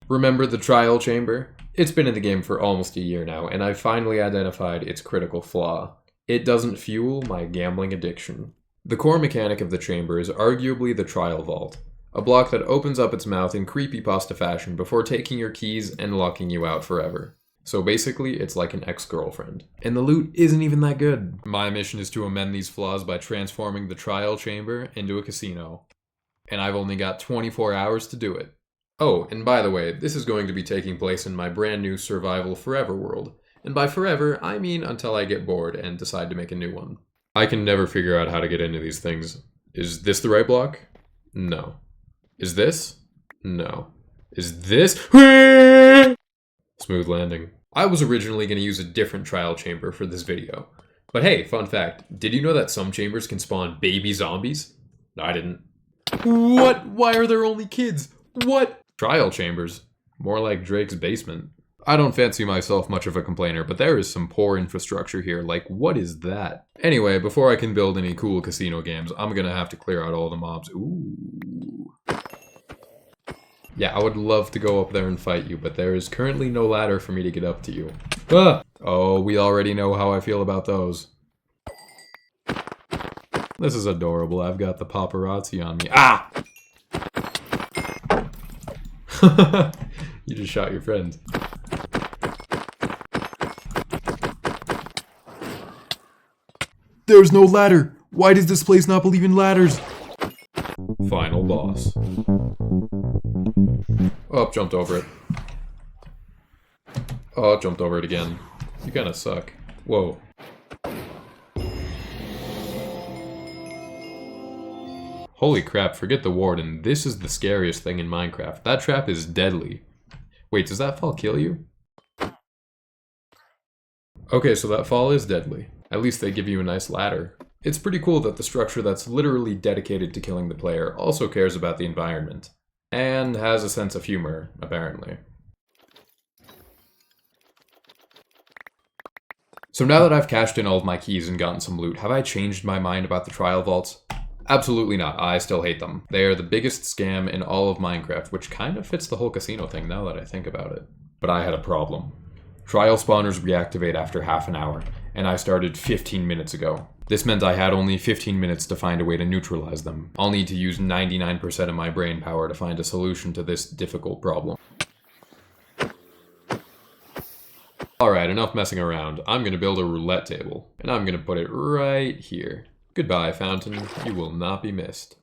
Remember the trial chamber? It's been in the game for almost a year now, and I've finally identified its critical flaw. It doesn't fuel my gambling addiction. The core mechanic of the chamber is arguably the trial vault, a block that opens up its mouth in creepypasta fashion before taking your keys and locking you out forever. So basically, it's like an ex-girlfriend. And the loot isn't even that good. My mission is to amend these flaws by transforming the trial chamber into a casino. And I've only got 24 hours to do it. Oh, and by the way, this is going to be taking place in my brand new Survival Forever world. And by forever, I mean until I get bored and decide to make a new one. I can never figure out how to get into these things. Is this the right block? No. Is this? No. Is this? Smooth landing. I was originally going to use a different trial chamber for this video. But hey, fun fact, did you know that some chambers can spawn baby zombies? No, I didn't. What? Why are there only kids? What? Trial chambers. More like Drake's basement. I don't fancy myself much of a complainer, but there is some poor infrastructure here. Like, what is that? Anyway, before I can build any cool casino games, I'm gonna have to clear out all the mobs. Ooh. Yeah, I would love to go up there and fight you, but there is currently no ladder for me to get up to you. Ah! Oh, we already know how I feel about those. This is adorable. I've got the paparazzi on me. Ah! You just shot your friend. There's no ladder! Why does this place not believe in ladders? Final boss. Oh, jumped over it. Oh, jumped over it again. You kinda suck. Whoa. Holy crap, forget the warden. This is the scariest thing in Minecraft. That trap is deadly. Wait, does that fall kill you? Okay, so that fall is deadly. At least they give you a nice ladder. It's pretty cool that the structure that's literally dedicated to killing the player also cares about the environment. And has a sense of humor, apparently. So now that I've cashed in all of my keys and gotten some loot, have I changed my mind about the trial vaults? Absolutely not. I still hate them. They are the biggest scam in all of Minecraft, which kind of fits the whole casino thing now that I think about it. But I had a problem. Trial spawners reactivate after half an hour, and I started 15 minutes ago. This meant I had only 15 minutes to find a way to neutralize them. I'll need to use 99% of my brain power to find a solution to this difficult problem. Alright, enough messing around. I'm gonna build a roulette table, and I'm gonna put it right here. Goodbye, fountain. You will not be missed.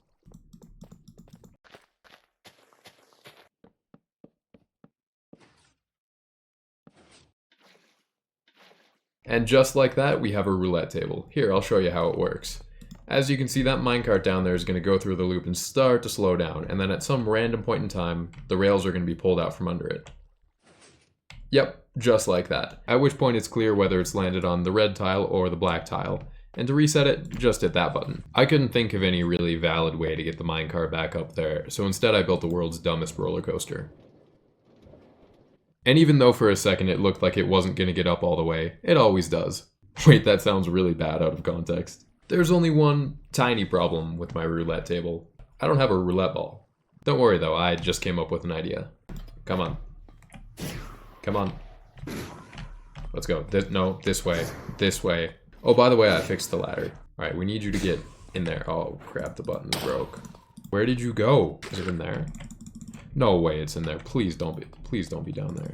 And just like that, we have a roulette table. Here, I'll show you how it works. As you can see, that minecart down there is going to go through the loop and start to slow down, and then at some random point in time, the rails are going to be pulled out from under it. Yep, just like that. At which point it's clear whether it's landed on the red tile or the black tile. And to reset it, just hit that button. I couldn't think of any really valid way to get the minecart back up there, so instead I built the world's dumbest roller coaster. And even though for a second it looked like it wasn't going to get up all the way, it always does. Wait, that sounds really bad out of context. There's only one tiny problem with my roulette table. I don't have a roulette ball. Don't worry though, I just came up with an idea. Come on. Come on. Let's go. No, this way. This way. Oh, by the way, I fixed the ladder. Alright, we need you to get in there. Oh, crap, the button broke. Where did you go? Is it in there? No way it's in there. Please don't be down there.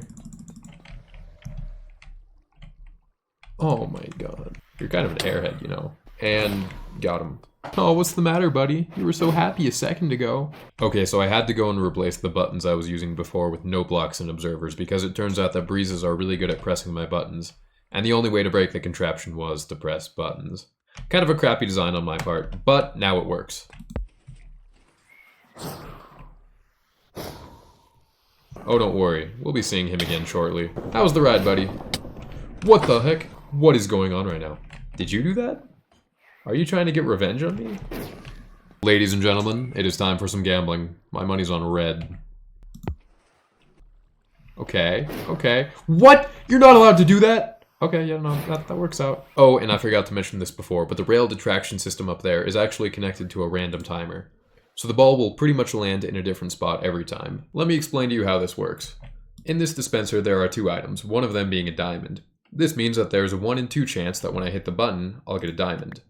Oh my god. You're kind of an airhead, you know. And got him. Oh, what's the matter, buddy? You were so happy a second ago. Okay, so I had to go and replace the buttons I was using before with no blocks and observers because it turns out that breezes are really good at pressing my buttons. And the only way to break the contraption was to press buttons. Kind of a crappy design on my part, but now it works. Oh, don't worry. We'll be seeing him again shortly. How was the ride, buddy? What the heck? What is going on right now? Did you do that? Are you trying to get revenge on me? Ladies and gentlemen, it is time for some gambling. My money's on red. Okay, okay. What? You're not allowed to do that? Okay, yeah, no, that works out. Oh, and I forgot to mention this before, but the rail detraction system up there is actually connected to a random timer. so the ball will pretty much land in a different spot every time. Let me explain to you how this works. In this dispenser, there are 2 items, one of them being a diamond. This means that there's a 1 in 2 chance that when I hit the button, I'll get a diamond.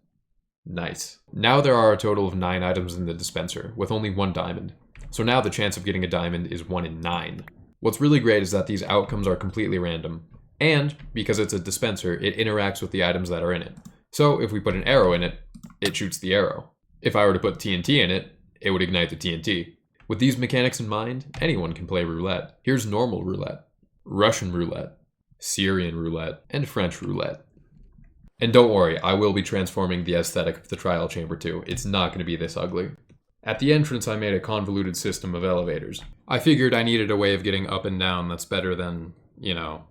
Nice. Now there are a total of 9 items in the dispenser, with only 1 diamond. So now the chance of getting a diamond is 1 in 9. What's really great is that these outcomes are completely random. And, because it's a dispenser, it interacts with the items that are in it. So if we put an arrow in it, it shoots the arrow. If I were to put TNT in it, it would ignite the TNT. With these mechanics in mind, anyone can play roulette. Here's normal roulette, Russian roulette, Syrian roulette, and French roulette. And don't worry, I will be transforming the aesthetic of the trial chamber too. It's not going to be this ugly. At the entrance, I made a convoluted system of elevators. I figured I needed a way of getting up and down that's better than, you know.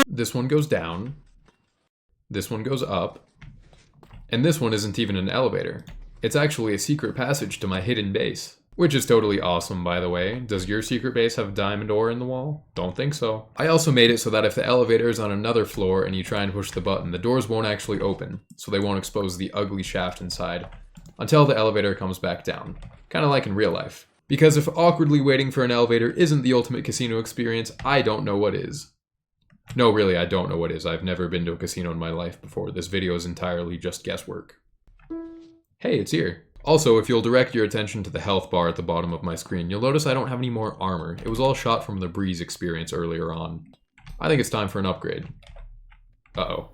This one goes down, this one goes up, and this one isn't even an elevator. It's actually a secret passage to my hidden base. Which is totally awesome, by the way. Does your secret base have diamond ore in the wall? Don't think so. I also made it so that if the elevator is on another floor and you try and push the button, the doors won't actually open, so they won't expose the ugly shaft inside, until the elevator comes back down. Kinda like in real life. Because if awkwardly waiting for an elevator isn't the ultimate casino experience, I don't know what is. No, really, I don't know what is. I've never been to a casino in my life before. This video is entirely just guesswork. Hey, it's here. Also, if you'll direct your attention to the health bar at the bottom of my screen, you'll notice I don't have any more armor. It was all shot from the breeze experience earlier on. I think it's time for an upgrade. Uh-oh.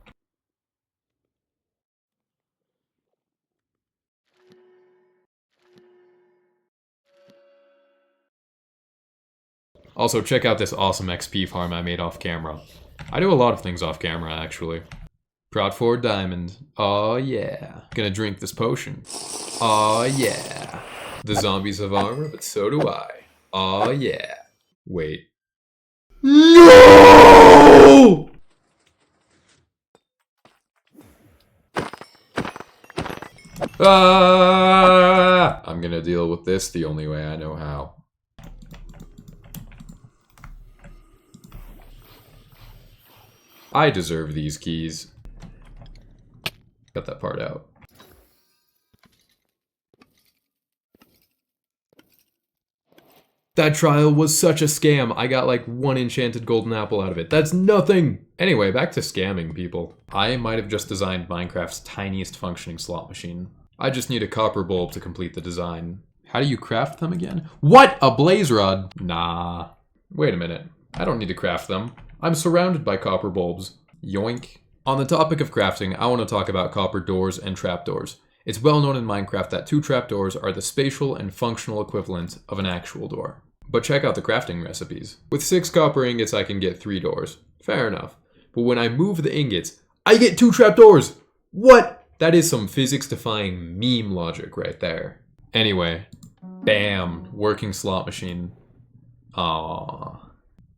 Also, check out this awesome XP farm I made off camera. I do a lot of things off camera, actually. Prot 4 diamond. Aw yeah. Gonna drink this potion. Aw yeah. The zombies have armor, but so do I. Aw yeah. Wait. No! Ah! I'm gonna deal with this the only way I know how. I deserve these keys. Cut that part out. That trial was such a scam. I got like 1 enchanted golden apple out of it. That's nothing! Anyway, back to scamming people. I might have just designed Minecraft's tiniest functioning slot machine. I just need a copper bulb to complete the design. How do you craft them again? What? A blaze rod? Nah. Wait a minute. I don't need to craft them. I'm surrounded by copper bulbs. Yoink. On the topic of crafting, I want to talk about copper doors and trapdoors. It's well known in Minecraft that 2 trapdoors are the spatial and functional equivalent of an actual door. But check out the crafting recipes. With 6 copper ingots, I can get 3 doors. Fair enough. But when I move the ingots, I get 2 trapdoors! What? That is some physics-defying meme logic right there. Anyway, bam, working slot machine. Aww.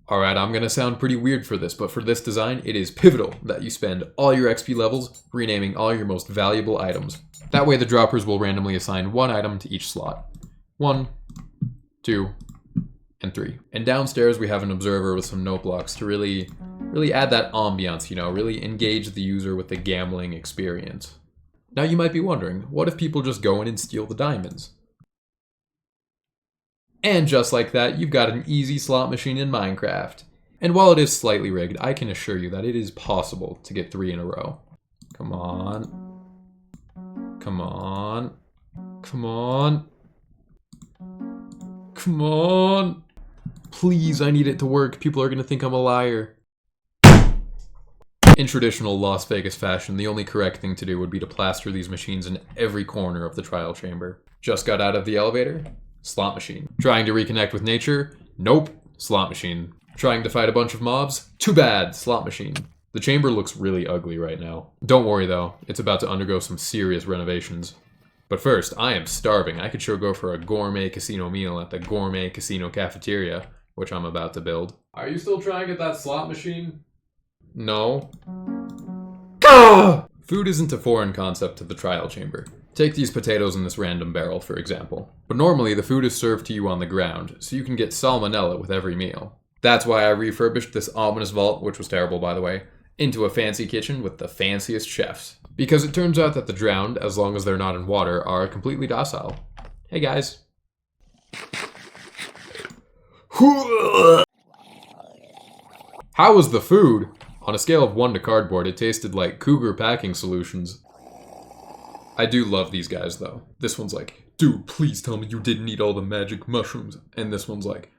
Alright, I'm gonna sound pretty weird for this, but for this design, it is pivotal that you spend all your XP levels renaming all your most valuable items. That way the droppers will randomly assign 1 item to each slot. 1, 2, and 3. And downstairs we have an observer with some note blocks to really add that ambiance, you know, really engage the user with the gambling experience. Now you might be wondering, what if people just go in and steal the diamonds? And just like that, you've got an easy slot machine in Minecraft. And while it is slightly rigged, I can assure you that it is possible to get 3 in a row. Come on. Come on. Come on. Come on. Please, I need it to work. People are gonna think I'm a liar. In traditional Las Vegas fashion, the only correct thing to do would be to plaster these machines in every corner of the trial chamber. Just got out of the elevator? Slot machine. Trying to reconnect with nature? Nope. Slot machine. Trying to fight a bunch of mobs? Too bad. Slot machine. The chamber looks really ugly right now. Don't worry though, it's about to undergo some serious renovations. But first, I am starving. I could sure go for a gourmet casino meal at the gourmet casino cafeteria, which I'm about to build. Are you still trying at that slot machine? No. Gah! Food isn't a foreign concept to the trial chamber. Take these potatoes in this random barrel, for example. But normally the food is served to you on the ground, so you can get salmonella with every meal. That's why I refurbished this ominous vault, which was terrible by the way, into a fancy kitchen with the fanciest chefs. Because it turns out that the drowned, as long as they're not in water, are completely docile. Hey guys. How was the food? On a scale of 1 to cardboard, it tasted like Cougar packing solutions. I do love these guys though. This one's like, dude, please tell me you didn't eat all the magic mushrooms. And this one's like...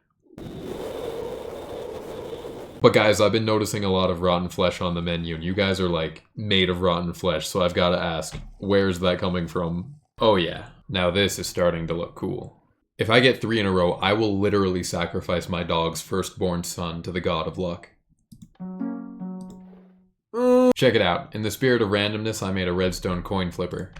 But guys, I've been noticing a lot of rotten flesh on the menu, and you guys are like made of rotten flesh, so I've got to ask, where's that coming from? Oh yeah, now this is starting to look cool. If I get 3 in a row, I will literally sacrifice my dog's firstborn son to the god of luck. Check it out. In the spirit of randomness, I made a redstone coin flipper.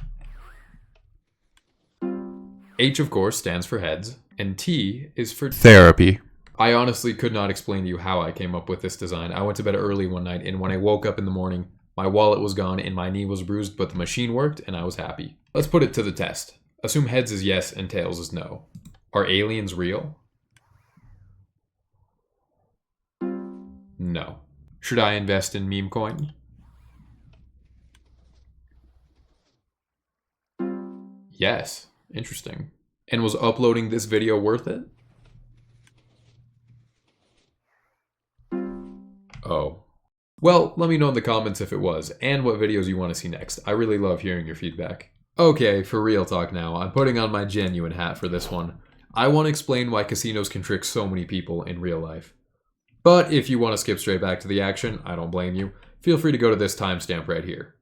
H, of course, stands for heads, and T is for therapy. I honestly could not explain to you how I came up with this design. I went to bed early one night, and when I woke up in the morning, my wallet was gone and my knee was bruised, but the machine worked, and I was happy. Let's put it to the test. Assume heads is yes and tails is no. Are aliens real? No. Should I invest in meme coin? Yes. Interesting. And was uploading this video worth it? Oh. Well, let me know in the comments if it was, and what videos you want to see next. I really love hearing your feedback. Okay, for real talk now, I'm putting on my genuine hat for this one. I want to explain why casinos can trick so many people in real life. But if you want to skip straight back to the action, I don't blame you. Feel free to go to this timestamp right here.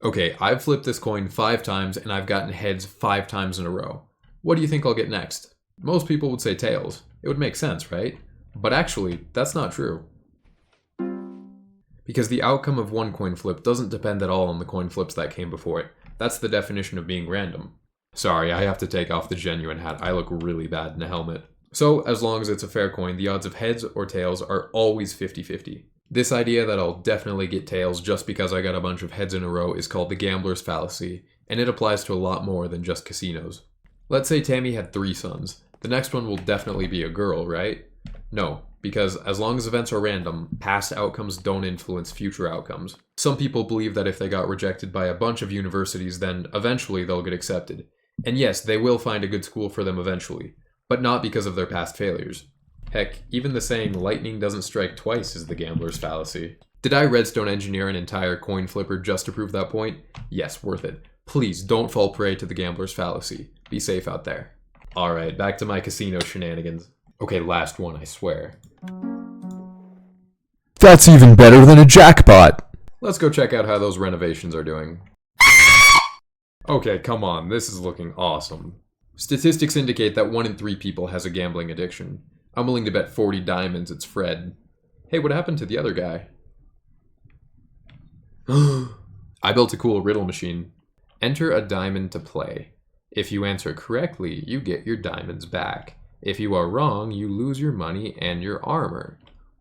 Okay, I've flipped this coin 5 times and I've gotten heads 5 times in a row. What do you think I'll get next? Most people would say tails. It would make sense, right? But actually, that's not true. Because the outcome of one coin flip doesn't depend at all on the coin flips that came before it. That's the definition of being random. Sorry, I have to take off the genuine hat. I look really bad in a helmet. So, as long as it's a fair coin, the odds of heads or tails are always 50-50. This idea that I'll definitely get tails just because I got a bunch of heads in a row is called the gambler's fallacy, and it applies to a lot more than just casinos. Let's say Tammy had 3 sons. The next one will definitely be a girl, right? No, because as long as events are random, past outcomes don't influence future outcomes. Some people believe that if they got rejected by a bunch of universities, then eventually they'll get accepted. And yes, they will find a good school for them eventually, but not because of their past failures. Heck, even the saying, lightning doesn't strike twice is the gambler's fallacy. Did I redstone engineer an entire coin flipper just to prove that point? Yes, worth it. Please don't fall prey to the gambler's fallacy. Be safe out there. Alright, back to my casino shenanigans. Okay, last one, I swear. That's even better than a jackpot! Let's go check out how those renovations are doing. Okay, come on, this is looking awesome. Statistics indicate that 1 in 3 people has a gambling addiction. I'm willing to bet 40 diamonds it's Fred. Hey, what happened to the other guy? I built a cool riddle machine. Enter a diamond to play. If you answer correctly, you get your diamonds back. If you are wrong, you lose your money and your armor.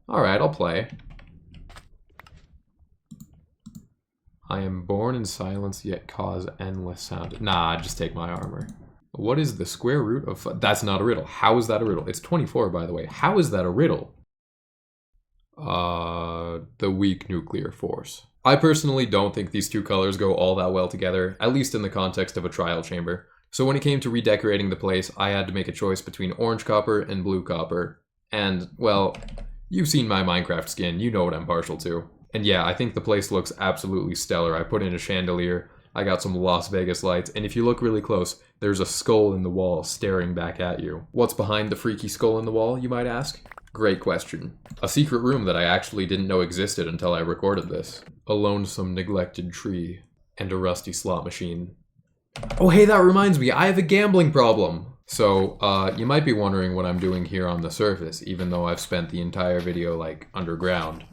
Alright, I'll play. I am born in silence, yet cause endless sound. Nah, just take my armor. What is the square root of... That's not a riddle. How is that a riddle? It's 24, by the way. How is that a riddle? The weak nuclear force. I personally don't think these two colors go all that well together, at least in the context of a trial chamber. So when it came to redecorating the place, I had to make a choice between orange copper and blue copper. And, well, you've seen my Minecraft skin, you know what I'm partial to. And yeah, I think the place looks absolutely stellar. I put in a chandelier, I got some Las Vegas lights, and if you look really close, there's a skull in the wall staring back at you. What's behind the freaky skull in the wall, you might ask? Great question. A secret room that I actually didn't know existed until I recorded this. A lonesome, neglected tree, and a rusty slot machine. Oh hey, that reminds me, I have a gambling problem! So, you might be wondering what I'm doing here on the surface, even though I've spent the entire video, like, underground.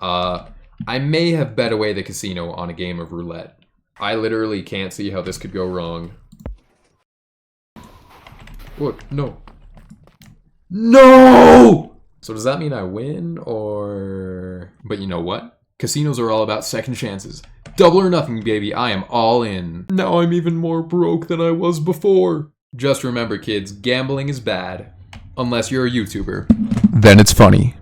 I may have bet away the casino on a game of roulette. I literally can't see how this could go wrong. What? No. No! So does that mean I win, or... But you know what? Casinos are all about second chances. Double or nothing, baby. I am all in. Now I'm even more broke than I was before. Just remember, kids, gambling is bad. Unless you're a YouTuber. Then it's funny.